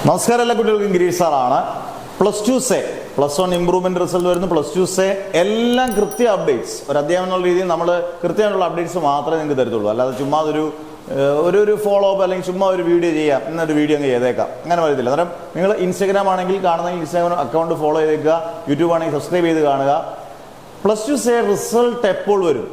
നമസ്കാരം, എല്ലാ കുട്ടികൾക്കും ഗിരീഷ് സാറാണ്. +1 ഇംപ്രൂവ്മെന്റ് റിസൾട്ട് വരുന്നു. +2 എല്ലാം കൃത്യ അപ്ഡേറ്റ്സ്, ഒരു അധ്യാപനം എന്നുള്ള രീതിയിൽ നമ്മൾ കൃത്യമായിട്ടുള്ള അപ്ഡേറ്റ്സ് മാത്രമേ നിങ്ങൾക്ക് തരത്തുള്ളൂ. അല്ലാതെ ചുമ്മാ ഒരു ഫോളോ അപ്പ് അല്ലെങ്കിൽ ചുമ്മാ ഒരു വീഡിയോ ചെയ്യാം, എന്നൊരു വീഡിയോ അങ്ങ് ചെയ്തേക്കാം, അങ്ങനെ വരത്തില്ല. അന്നേരം നിങ്ങൾ ഇൻസ്റ്റാഗ്രാം ആണെങ്കിൽ കാണുന്നെങ്കിൽ ഇൻസ്റ്റാഗ്രാം അക്കൗണ്ട് ഫോളോ ചെയ്തേക്കുക, യൂട്യൂബ് ആണെങ്കിൽ സബ്സ്ക്രൈബ് ചെയ്ത് കാണുക. +2 റിസൾട്ട് എപ്പോൾ വരും?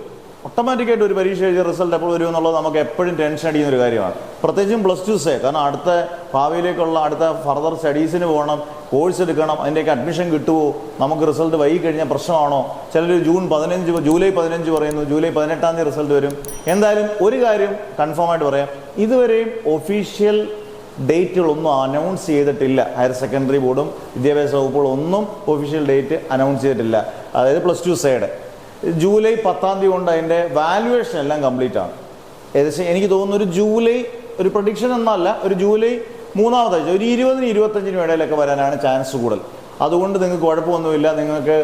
ഓട്ടോമാറ്റിക്കായിട്ട് ഒരു പരീക്ഷ എഴുതിയ റിസൾട്ട് എപ്പോൾ വരും എന്നുള്ളത് നമുക്ക് എപ്പോഴും ടെൻഷൻ അടിക്കുന്ന ഒരു കാര്യമാണ്. പ്രത്യേകിച്ചും +2 കാരണം അടുത്ത ഭാവിയിലേക്കുള്ള അടുത്ത ഫർദർ സ്റ്റഡീസിന് പോകണം, കോഴ്സ് എടുക്കണം, അതിൻ്റെയൊക്കെ അഡ്മിഷൻ കിട്ടുമോ, നമുക്ക് റിസൾട്ട് വൈകി കഴിഞ്ഞാൽ പ്രശ്നമാണോ? ചിലർ ജൂലൈ 15 പറയുന്നു, ജൂലൈ 18 തീയതി റിസൾട്ട് വരും. എന്തായാലും ഒരു കാര്യം കൺഫേം ആയിട്ട് പറയാം, ഇതുവരെയും ഒഫീഷ്യൽ ഡേറ്റുകളൊന്നും അനൗൺസ് ചെയ്തിട്ടില്ല. ഹയർ സെക്കൻഡറി ബോർഡും വിദ്യാഭ്യാസ വകുപ്പുകളും ഒന്നും ഒഫീഷ്യൽ ഡേറ്റ് അനൗൺസ് ചെയ്തിട്ടില്ല. അതായത് +2 ജൂലൈ 10 കൊണ്ട് അതിൻ്റെ വാല്യുവേഷൻ എല്ലാം കംപ്ലീറ്റ് ആണ്. ഏകദേശം എനിക്ക് തോന്നുന്നു ഒരു പ്രഡിക്ഷൻ എന്നല്ല, ഒരു ജൂലൈ 3-ാമത്തെ ആഴ്ച, ഒരു 20-25 ഇടയിലൊക്കെ വരാനാണ് ചാൻസ് കൂടുതൽ. അതുകൊണ്ട് നിങ്ങൾക്ക് കുഴപ്പമൊന്നുമില്ല. നിങ്ങൾക്ക്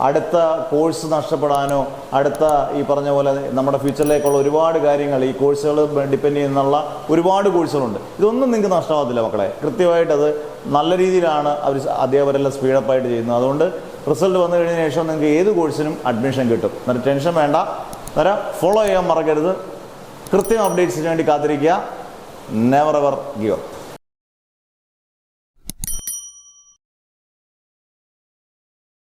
അടുത്ത കോഴ്സ് നഷ്ടപ്പെടാനോ അടുത്ത ഈ പറഞ്ഞ പോലെ നമ്മുടെ ഫ്യൂച്ചറിലേക്കുള്ള ഒരുപാട് കാര്യങ്ങൾ ഈ കോഴ്സുകൾ ഡിപ്പെൻഡ് ചെയ്യുന്നുള്ള ഒരുപാട് കോഴ്സുകളുണ്ട്. ഇതൊന്നും നിങ്ങൾക്ക് നഷ്ടമാകത്തില്ല മക്കളെ. കൃത്യമായിട്ട് അത് നല്ല രീതിയിലാണ് അധ്യാപകരെല്ലാം സ്പീഡപ്പായിട്ട് ചെയ്യുന്നത്. അതുകൊണ്ട് റിസൾട്ട് വന്നു കഴിഞ്ഞതിന് ശേഷം നിങ്ങൾക്ക് ഏത് കോഴ്സിനും അഡ്മിഷൻ കിട്ടും. എന്നിട്ട് ടെൻഷൻ വേണ്ട. അന്നേരം ഫോളോ ചെയ്യാൻ മറക്കരുത്. കൃത്യം അപ്ഡേറ്റ്സിന് വേണ്ടി കാത്തിരിക്കുക. Never ever give up.